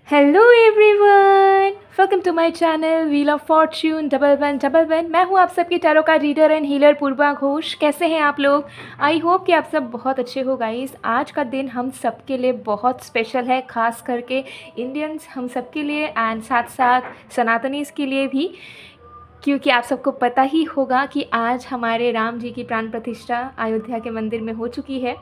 Hello everyone, welcome to my channel wheel of fortune double one. मैं हूँ आप सबकी टैरो का reader and healer Purva Ghosh. कैसे हैं आप लोग? आई होप कि आप सब बहुत अच्छे हो गाइस। आज का दिन हम सब के लिए बहुत स्पेशल है, ख़ास करके इंडियंस हम सब के लिए एंड साथ साथ सनातनीज़ के लिए भी, क्योंकि आप सबको पता ही होगा कि आज हमारे राम जी की प्राण प्रतिष्ठा अयोध्या के मंदिर में हो चुकी है।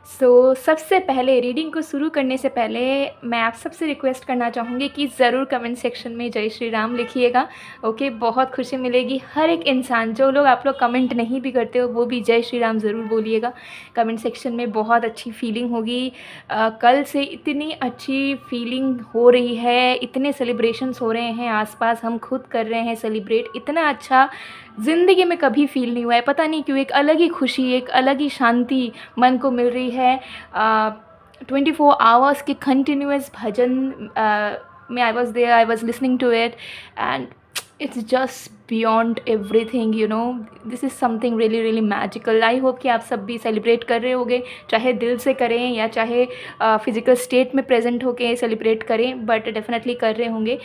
सबसे पहले रीडिंग को शुरू करने से पहले मैं आप सबसे रिक्वेस्ट करना चाहूँगी कि ज़रूर कमेंट सेक्शन में जय श्री राम लिखिएगा। ओके, बहुत खुशी मिलेगी। हर एक इंसान, जो लोग आप लोग कमेंट नहीं भी करते हो वो भी जय श्री राम ज़रूर बोलिएगा कमेंट सेक्शन में। बहुत अच्छी फीलिंग होगी। कल से इतनी अच्छी फीलिंग हो रही है, इतने सेलिब्रेशंस हो रहे हैं आसपास, हम खुद कर रहे हैं सेलिब्रेट। इतना अच्छा ज़िंदगी में कभी फील नहीं हुआ है, पता नहीं क्यों। एक अलग ही खुशी, एक अलग ही शांति मन को मिल रही है। 24 आवर्स के कंटिन्यूअस भजन में I was there, I was listening to it and it's just beyond everything, you know. This is something really really magical. I hope कि आप सब भी सेलिब्रेट कर रहे होंगे, चाहे दिल से करें या चाहे फिज़िकल स्टेट में प्रेजेंट होके सेलिब्रेट करें, बट डेफिनेटली कर रहे होंगे।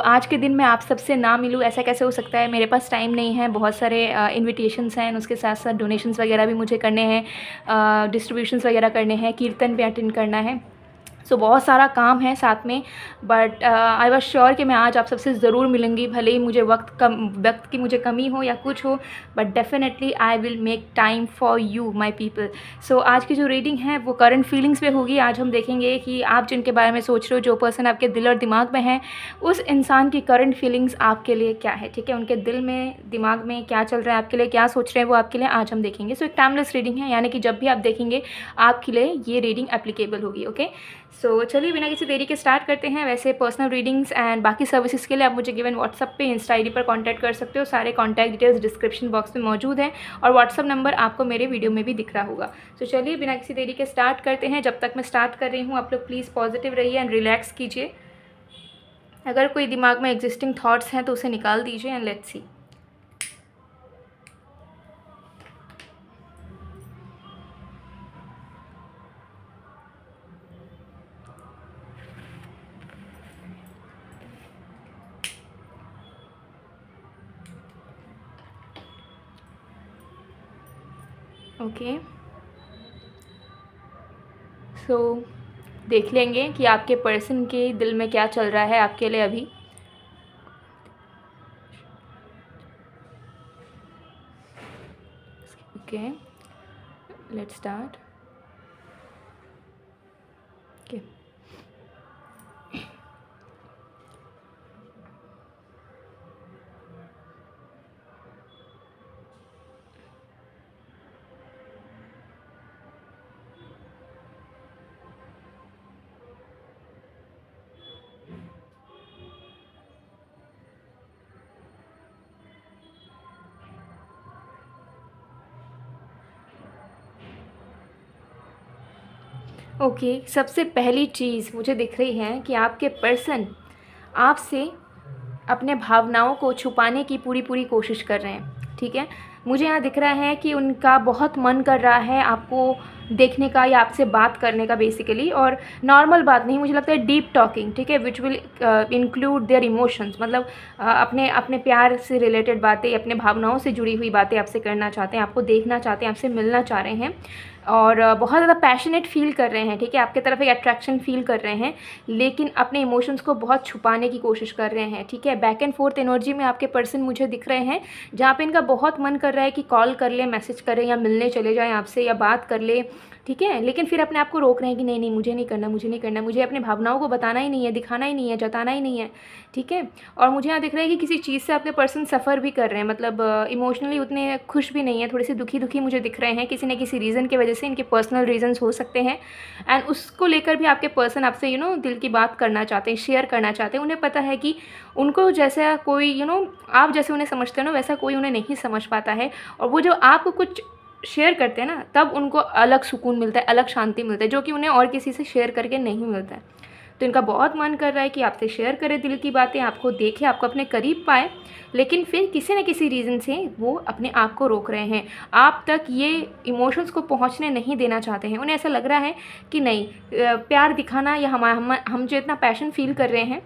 आज के दिन मैं आप सबसे ना मिलूँ ऐसा कैसे हो सकता है? मेरे पास टाइम नहीं है, बहुत सारे इन्विटेशंस हैं, उसके साथ साथ डोनेशंस वगैरह भी मुझे करने हैं, डिस्ट्रीब्यूशंस वगैरह करने हैं, कीर्तन पे अटेंड करना है। बहुत सारा काम है साथ में, बट आई वॉज श्योर कि मैं आज आप सबसे ज़रूर मिलूँगी, भले ही मुझे वक्त की मुझे कमी हो या कुछ हो, but definitely I will make time for you my people. आज की जो रीडिंग है वो करंट फीलिंग्स पे होगी। आज हम देखेंगे कि आप जिनके बारे में सोच रहे हो, जो पर्सन आपके दिल और दिमाग में है, उस इंसान की करंट फीलिंग्स आपके लिए क्या है। ठीक है, उनके दिल में दिमाग में क्या चल रहा है, आपके लिए क्या सोच रहे हैं वो आपके लिए आज हम देखेंगे। एक टाइमलेस रीडिंग है, यानी कि जब भी आप देखेंगे आपके लिए ये रीडिंग एप्लीकेबल होगी। ओके, चलिए बिना किसी देरी के स्टार्ट करते हैं। वैसे पर्सनल रीडिंग्स एंड बाकी सर्विसेज के लिए आप मुझे गिवन व्हाट्सअप पे, इंस्टा आईडी पर कांटेक्ट कर सकते हो। सारे कांटेक्ट डिटेल्स डिस्क्रिप्शन बॉक्स में मौजूद हैं और व्हाट्सअप नंबर आपको मेरे वीडियो में भी दिख रहा होगा। चलिए बिना किसी देरी के स्टार्ट करते हैं। जब तक मैं स्टार्ट कर रही हूँ आप लोग प्लीज़ पॉजिटिव रहिए एंड रिलैक्स कीजिए। अगर कोई दिमाग में एग्जिस्टिंग थाट्स हैं तो उसे निकाल दीजिए एंड लेट्स सी। ओके, देख लेंगे कि आपके पर्सन के दिल में क्या चल रहा है आपके लिए अभी। Okay, let's start. Okay, okay, सबसे पहली चीज़ मुझे दिख रही है कि आपके पर्सन आपसे अपने भावनाओं को छुपाने की पूरी पूरी कोशिश कर रहे हैं। ठीक है, मुझे यहाँ दिख रहा है कि उनका बहुत मन कर रहा है आपको देखने का या आपसे बात करने का बेसिकली, और नॉर्मल बात नहीं, मुझे लगता है डीप टॉकिंग। ठीक है, which will include their emotions, मतलब अपने अपने प्यार से रिलेटेड बातें, अपने भावनाओं से जुड़ी हुई बातें आपसे करना चाहते हैं, आपको देखना चाहते हैं, आपसे मिलना चाह रहे हैं और बहुत ज़्यादा पैशनेट फील कर रहे हैं। ठीक है, आपके तरफ एक अट्रैक्शन फील कर रहे हैं, लेकिन अपने इमोशंस को बहुत छुपाने की कोशिश कर रहे हैं। ठीक है, बैक एंड फोर्थ एनर्जी में आपके पर्सन मुझे दिख रहे हैं, जहाँ पे इनका बहुत मन कर रहा है कि कॉल कर ले, मैसेज करें या मिलने चले जाएं आपसे या बात कर ले। ठीक है, लेकिन फिर अपने आप को रोक रहे हैं कि नहीं नहीं, मुझे नहीं करना, मुझे नहीं करना, मुझे अपने भावनाओं को बताना ही नहीं है, दिखाना ही नहीं है, जताना ही नहीं है। ठीक है, और मुझे यहाँ दिख रहा है कि किसी चीज़ से आपके पर्सन सफ़र भी कर रहे हैं, मतलब इमोशनली उतने खुश भी नहीं है, थोड़े से दुखी दुखी मुझे दिख रहे हैं किसी न किसी रीज़न की वजह से। इनके पर्सनल रीजंस हो सकते हैं एंड उसको लेकर भी आपके पर्सन आपसे दिल की बात करना चाहते हैं, शेयर करना चाहते हैं। उन्हें पता है कि उनको जैसा कोई आप जैसे उन्हें समझते हो ना, वैसा कोई उन्हें नहीं समझ पाता है, और वो जो आपको कुछ शेयर करते हैं ना, तब उनको अलग सुकून मिलता है, अलग शांति मिलता है, जो कि उन्हें और किसी से शेयर करके नहीं मिलता है। तो इनका बहुत मन कर रहा है कि आपसे शेयर करें दिल की बातें, आपको देखें, आपको अपने करीब पाए, लेकिन फिर किसी न किसी रीज़न से वो अपने आप को रोक रहे हैं, आप तक ये इमोशंस को पहुंचने नहीं देना चाहते हैं। उन्हें ऐसा लग रहा है कि नहीं, प्यार दिखाना या हम जो इतना पैशन फील कर रहे हैं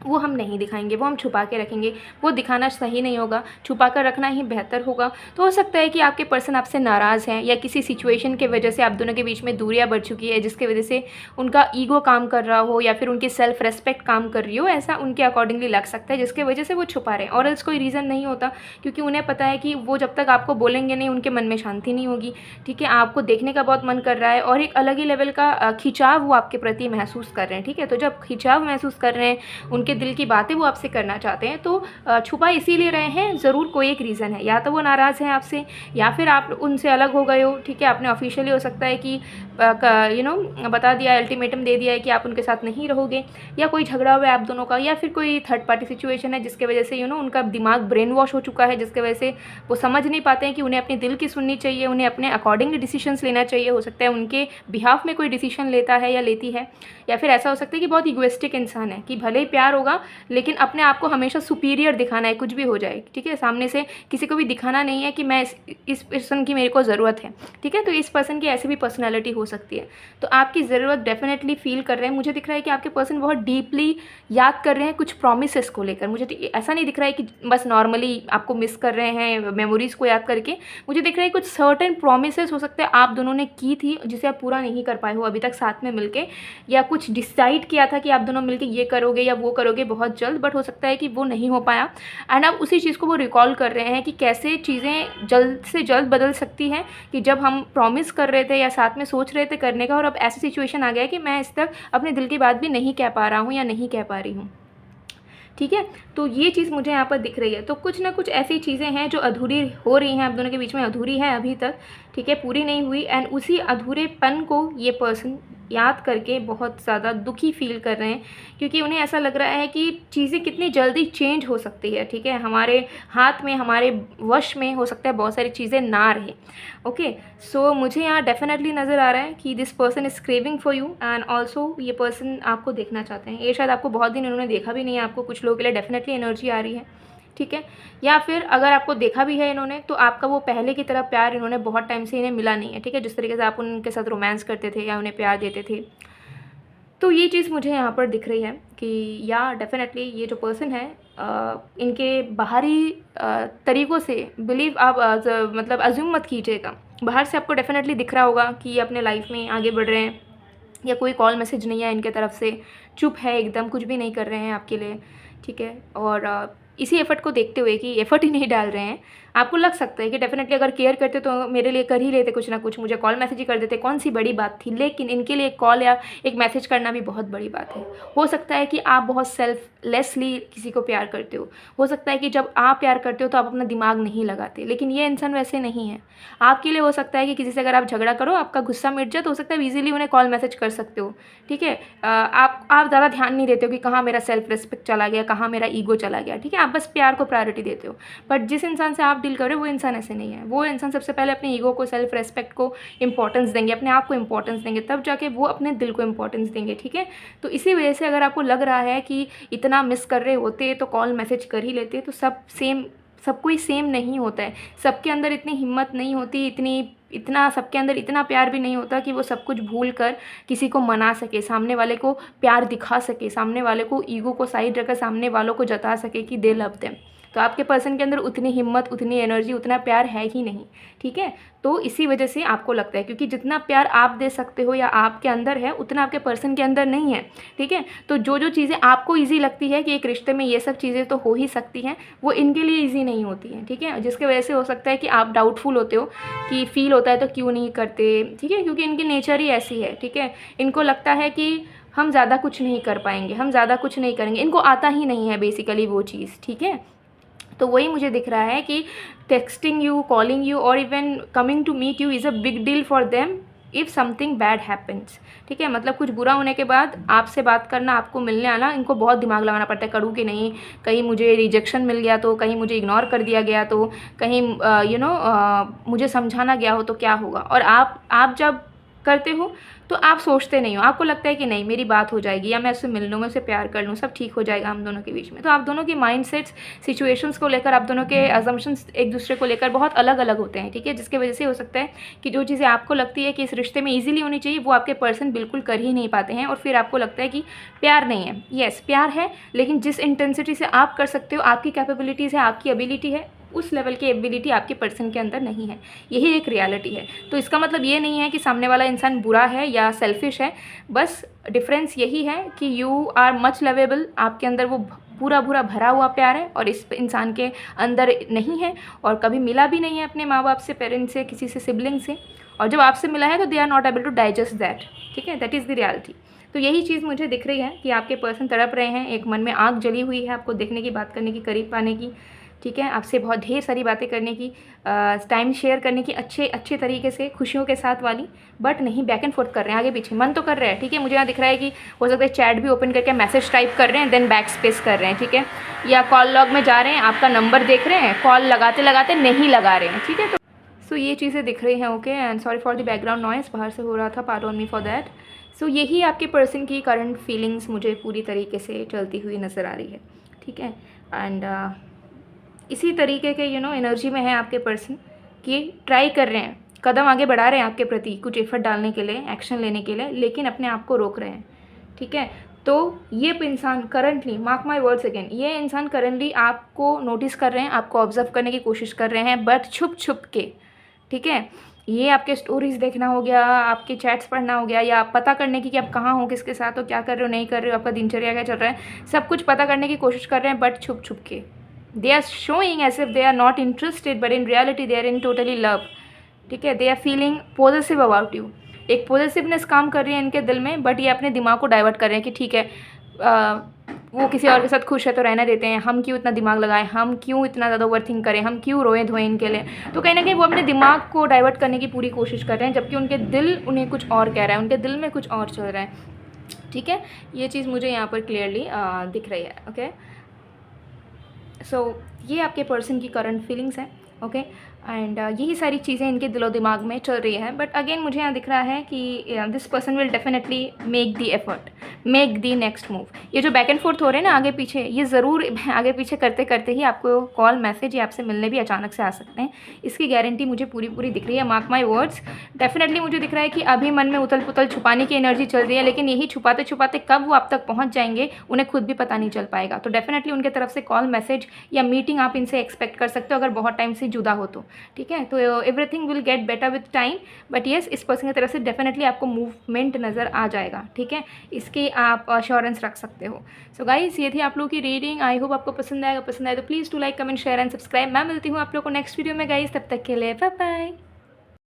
वो हम नहीं दिखाएंगे, वो हम छुपा के रखेंगे, वो दिखाना सही नहीं होगा, छुपा कर रखना ही बेहतर होगा। तो हो सकता है कि आपके पर्सन आपसे नाराज़ हैं या किसी सिचुएशन के वजह से आप दोनों के बीच में दूरियां बढ़ चुकी है, जिसके वजह से उनका ईगो काम कर रहा हो या फिर उनकी सेल्फ रेस्पेक्ट काम कर रही हो, ऐसा उनके अकॉर्डिंगली लग सकता है, जिसके वजह से वो छुपा रहे हैं। और एल्स कोई रीज़न नहीं होता, क्योंकि उन्हें पता है कि वो जब तक आपको बोलेंगे नहीं उनके मन में शांति नहीं होगी। ठीक है, आपको देखने का बहुत मन कर रहा है और एक अलग ही लेवल का खिंचाव वो आपके प्रति महसूस कर रहे हैं। ठीक है, तो जब खिंचाव महसूस कर रहे हैं, उनके दिल की बातें वो आपसे करना चाहते हैं, तो छुपा इसीलिए रहे हैं, ज़रूर कोई एक रीज़न है। या तो वो नाराज़ हैं आपसे, या फिर आप उनसे अलग हो गए हो। ठीक है, आपने ऑफिशियली हो सकता है कि बता दिया, अल्टीमेटम दे दिया है कि आप उनके साथ नहीं रहोगे, या कोई झगड़ा हुआ है आप दोनों का, या फिर कोई थर्ड पार्टी सिचुएशन है जिसके वजह से उनका दिमाग ब्रेन वॉश हो चुका है, जिसके वजह से वो समझ नहीं पाते हैं कि उन्हें अपने दिल की सुननी चाहिए, उन्हें अपने अकॉर्डिंगली डिसीजंस लेना चाहिए। हो सकता है उनके बिहाफ में कोई डिसीजन लेता है या लेती है, या फिर ऐसा हो सकता है कि बहुत इगोइस्टिक इंसान है कि भले ही प्यार होगा लेकिन अपने आप को हमेशा सुपीरियर दिखाना है, कुछ भी हो जाए। ठीक है, सामने से किसी को भी दिखाना नहीं है कि मैं इस पर्सन की मेरे को ज़रूरत है। ठीक है, तो इस पर्सन की ऐसी भी पर्सनैलिटी हो सकती है। तो आपकी ज़रूरत डेफिनेटली फील कर रहे हैं। मुझे दिख रहा है कि आपके पर्सन बहुत डीपली याद कर रहे हैं कुछ प्रोमिसेस को लेकर। मुझे ऐसा नहीं दिख रहा है कि बस नॉर्मली आपको मिस कर रहे हैं मेमोरीज़ को याद करके। मुझे दिख रहा है कुछ सर्टेन प्रोमिसेस हो सकते हैं आप दोनों ने की थी, जिसे आप पूरा नहीं कर पाए हो अभी तक साथ में मिलके, या कुछ डिसाइड किया था कि आप दोनों मिलके ये करोगे या वो करोगे बहुत जल्द, बट हो सकता है कि वो नहीं हो पाया। एंड अब उसी चीज़ को वो रिकॉल कर रहे हैं कि कैसे चीज़ें जल्द से जल्द बदल सकती हैं, कि जब हम प्रॉमिस कर रहे थे या साथ में सोच रहे थे करने का, और अब ऐसी सिचुएशन आ गया है कि मैं इस तक अपने दिल की बात भी नहीं कह पा रहा हूँ या नहीं कह पा रही हूँ। ठीक है, तो ये चीज़ मुझे यहाँ पर दिख रही है। तो कुछ ना कुछ ऐसी चीज़ें हैं जो अधूरी हो रही हैं आप दोनों के बीच में, अधूरी है अभी तक। ठीक है, पूरी नहीं हुई, एंड उसी अधूरेपन को ये पर्सन याद करके बहुत ज़्यादा दुखी फील कर रहे हैं, क्योंकि उन्हें ऐसा लग रहा है कि चीज़ें कितनी जल्दी चेंज हो सकती है। ठीक है, हमारे हाथ में, हमारे वश में हो सकता है बहुत सारी चीज़ें ना रहे। ओके, सो मुझे यहाँ डेफिनेटली नज़र आ रहा है कि this person is craving for you, and also ये पर्सन आपको देखना चाहते हैं। ये शायद आपको बहुत दिन इन्होंने देखा भी नहीं है, आपको कुछ लोगों के लिए डेफिनेटली एनर्जी आ रही है। ठीक है, या फिर अगर आपको देखा भी है इन्होंने, तो आपका वो पहले की तरह प्यार इन्होंने बहुत टाइम से इन्हें मिला नहीं है। ठीक है, जिस तरीके से आप उनके साथ रोमांस करते थे या उन्हें प्यार देते थे। तो ये चीज़ मुझे यहाँ पर दिख रही है कि या डेफिनेटली ये जो पर्सन है, इनके बाहरी तरीक़ों से बिलीव आप मतलब अज्यूम मत कीजिएगा। बाहर से आपको डेफिनेटली दिख रहा होगा कि ये अपने लाइफ में आगे बढ़ रहे हैं, या कोई कॉल मैसेज नहीं है इनके तरफ से, चुप है एकदम, कुछ भी नहीं कर रहे हैं आपके लिए। ठीक है, और इसी एफ़र्ट को देखते हुए कि एफ़र्ट ही नहीं डाल रहे हैं, आपको लग सकता है कि डेफिनेटली अगर केयर करते तो मेरे लिए कर ही लेते कुछ ना कुछ, मुझे कॉल मैसेज ही कर देते, कौन सी बड़ी बात थी। लेकिन इनके लिए एक कॉल या एक मैसेज करना भी बहुत बड़ी बात है। हो सकता है कि आप बहुत सेल्फलेसली किसी को प्यार करते हो सकता है कि जब आप प्यार करते हो तो आप अपना दिमाग नहीं लगाते, लेकिन ये इंसान वैसे नहीं है। आपके लिए हो सकता है कि किसी से अगर आप झगड़ा करो, आपका गुस्सा मिट जाए, तो हो सकता है ईजिली उन्हें कॉल मैसेज कर सकते हो। ठीक है, आप ज़्यादा ध्यान नहीं देते हो कि कहाँ मेरा सेल्फ रिस्पेक्ट चला गया, कहाँ मेरा ईगो चला गया। ठीक है, आप बस प्यार को प्रायोरिटी देते हो। बट जिस इंसान से आप डील कर रहे हो वो इंसान ऐसे नहीं है। वो इंसान सबसे पहले अपने ईगो को, सेल्फ रेस्पेक्ट को इंपॉर्टेंस देंगे, अपने आप को इंपॉर्टेंस देंगे, तब जाके वो अपने दिल को इंपॉर्टेंस देंगे। ठीक है, तो इसी वजह से अगर आपको लग रहा है कि इतना मिस कर रहे होते तो कॉल मैसेज कर ही लेते, तो सब कोई सेम नहीं होता है। सबके अंदर इतनी हिम्मत नहीं होती, इतना सबके अंदर इतना प्यार भी नहीं होता कि वो सब कुछ भूल कर किसी को मना सके, सामने वाले को प्यार दिखा सके, सामने वाले को ईगो को साइड रखकर सामने वालों को जता सके कि दे लव देम। तो आपके पर्सन के अंदर उतनी हिम्मत, उतनी एनर्जी, उतना प्यार है ही नहीं। ठीक है, तो इसी वजह से आपको लगता है, क्योंकि जितना प्यार आप दे सकते हो या आपके अंदर है, उतना आपके पर्सन के अंदर नहीं है। ठीक है, तो जो चीज़ें आपको ईजी लगती है कि एक रिश्ते में ये सब चीज़ें तो हो ही सकती हैं, वो इनके लिए ईजी नहीं होती हैं। ठीक है, जिसके वजह से हो सकता है कि आप डाउटफुल होते हो कि फ़ील होता है तो क्यों नहीं करते। ठीक है, क्योंकि इनकी नेचर ही ऐसी है। ठीक है, इनको लगता है कि हम ज़्यादा कुछ नहीं कर पाएंगे, हम ज़्यादा कुछ नहीं करेंगे, इनको आता ही नहीं है बेसिकली वो चीज़। ठीक है, तो वही मुझे दिख रहा है कि टेक्सटिंग यू, कॉलिंग यू और even coming to meet you is a big deal for them if something bad happens. ठीक है, मतलब कुछ बुरा होने के बाद आपसे बात करना, आपको मिलने आना, इनको बहुत दिमाग लगाना पड़ता है, करूँ कि नहीं, कहीं मुझे रिजेक्शन मिल गया तो, कहीं मुझे इग्नोर कर दिया गया तो, कहीं मुझे समझाना गया हो तो क्या होगा। और आप जब करते हो तो आप सोचते नहीं हो, आपको लगता है कि नहीं मेरी बात हो जाएगी, या मैं उससे मिल लूँ, मैं उससे प्यार कर लूँ, सब ठीक हो जाएगा हम दोनों के बीच में। तो आप दोनों की माइंडसेट्स सिचुएशंस को लेकर, आप दोनों के अजम्पशंस एक दूसरे को लेकर बहुत अलग अलग होते हैं, ठीक है। जिसकी वजह से हो सकता है कि जो चीज़ें आपको लगती है कि इस रिश्ते में ईजिली होनी चाहिए वो आपके पर्सन बिल्कुल कर ही नहीं पाते हैं, और फिर आपको लगता है कि प्यार नहीं है। येस, प्यार है, लेकिन जिस इंटेंसिटी से आप कर सकते हो, आपकी कैपेबिलिटीज़ है, आपकी एबिलिटी है, उस लेवल की एबिलिटी आपके पर्सन के अंदर नहीं है। यही एक रियलिटी है। तो इसका मतलब ये नहीं है कि सामने वाला इंसान बुरा है या सेल्फिश है, बस डिफरेंस यही है कि यू आर मच लवेबल, आपके अंदर वो पूरा पूरा भरा हुआ प्यार है और इस इंसान के अंदर नहीं है, और कभी मिला भी नहीं है अपने माँ बाप से, पेरेंट्स से, किसी से, सिबलिंग से, और जब आपसे मिला है तो they are not able to digest that, ठीक है। That is the reality. तो यही चीज़ मुझे दिख रही है कि आपके पर्सन तड़प रहे हैं, एक मन में आग जली हुई है आपको देखने की, बात करने की, करीब पाने की, ठीक है, आपसे बहुत ढेर सारी बातें करने की, टाइम शेयर करने की, अच्छे तरीके से, खुशियों के साथ वाली, बट नहीं, बैक एंड फोर्थ कर रहे हैं, आगे पीछे मन तो कर रहे हैं, ठीक है। मुझे यहाँ दिख रहा है कि हो सकता है चैट भी ओपन करके मैसेज टाइप कर रहे हैं, देन बैक स्पेस कर रहे हैं, ठीक है, या कॉल लॉग में जा रहे हैं, आपका नंबर देख रहे हैं, कॉल लगाते लगाते नहीं लगा रहे हैं, ठीक है। तो ये चीज़ें दिख रही हैं, okay. And sorry for the background noise, बाहर से हो रहा था, pardon me for that. So यही आपके पर्सन की करंट फीलिंग्स मुझे पूरी तरीके से चलती हुई नज़र आ रही है, ठीक है। एंड इसी तरीके के एनर्जी में है आपके पर्सन कि ट्राई कर रहे हैं, कदम आगे बढ़ा रहे हैं आपके प्रति, कुछ एफर्ट डालने के लिए, एक्शन लेने के लिए, लेकिन अपने आप को रोक रहे हैं, ठीक है। तो ये इंसान currently, mark my words again, ये इंसान करंटली आपको नोटिस कर रहे हैं, आपको ऑब्जर्व करने की कोशिश कर रहे हैं, बट छुप छुप के, ठीक है। ये आपके स्टोरीज देखना हो गया, आपके चैट्स पढ़ना हो गया, या आप पता करने की कि आप कहाँ हो, किसके साथ हो, क्या कर रहे हो, नहीं कर रहे हो, आपका दिनचर्या क्या चल रहा है, सब कुछ पता करने की कोशिश कर रहे हैं, बट छुप छुप के। They are showing as if they are not interested, but in reality they are in totally love, ठीक है। They are feeling positive about you, एक पॉजिटिवनेस काम कर रही है इनके दिल में, बट ये अपने दिमाग को डाइवर्ट कर रहे हैं कि ठीक है, वो किसी और के साथ खुश है तो रहने देते हैं, हम क्यों इतना दिमाग लगाएं, हम क्यों इतना ज़्यादा ओवर थिंक करें, हम क्यों रोएं धोएं इनके लिए। तो कहीं ना कहीं वो अपने दिमाग को डाइवर्ट करने की पूरी कोशिश कर रहे हैं, जबकि उनके दिल उन्हें कुछ और कह रहा है, उनके दिल में कुछ और चल रहा है, ठीक है। ये चीज़ मुझे यहाँ पर क्लियरली दिख रही है, ओके। सो ये आपके पर्सन की करंट फीलिंग्स हैं, ओके। एंड यही सारी चीज़ें इनके दिलो दिमाग में चल रही है, बट अगेन मुझे यहाँ दिख रहा है कि this person will definitely make the effort, make the next move. ये जो बैक एंड फोर्थ हो रहे हैं ना आगे पीछे, ये ज़रूर आगे पीछे करते करते ही आपको कॉल मैसेज या आपसे मिलने भी अचानक से आ सकते हैं, इसकी गारंटी मुझे पूरी पूरी दिख रही है, मार्क माई वर्ड्स। डेफिनेटली मुझे दिख रहा है कि अभी मन में उथल पुथल छुपाने की एनर्जी चल रही है, लेकिन यही छुपाते छुपाते कब वो आप तक पहुँच जाएंगे उन्हें खुद भी पता नहीं चल पाएगा। तो डेफिनेटली उनके तरफ से कॉल मैसेज या मीटिंग आप इनसे एक्सपेक्ट कर सकते हो, अगर बहुत टाइम से जुदा हो तो, ठीक है। तो everything will get better with time, but yes, इस पर्सन की तरफ से डेफिनेटली आपको मूवमेंट नज़र आ जाएगा, ठीक है, इसकी आप अश्योरेंस रख सकते हो। सो गाइस, ये थी आप लोगों की रीडिंग, आई होप आपको पसंद आएगा। पसंद आए तो please to like, comment, share and subscribe. मैं मिलती हूँ आप लोगों को नेक्स्ट वीडियो में गाइस, तब तक के लिए बाय बाय।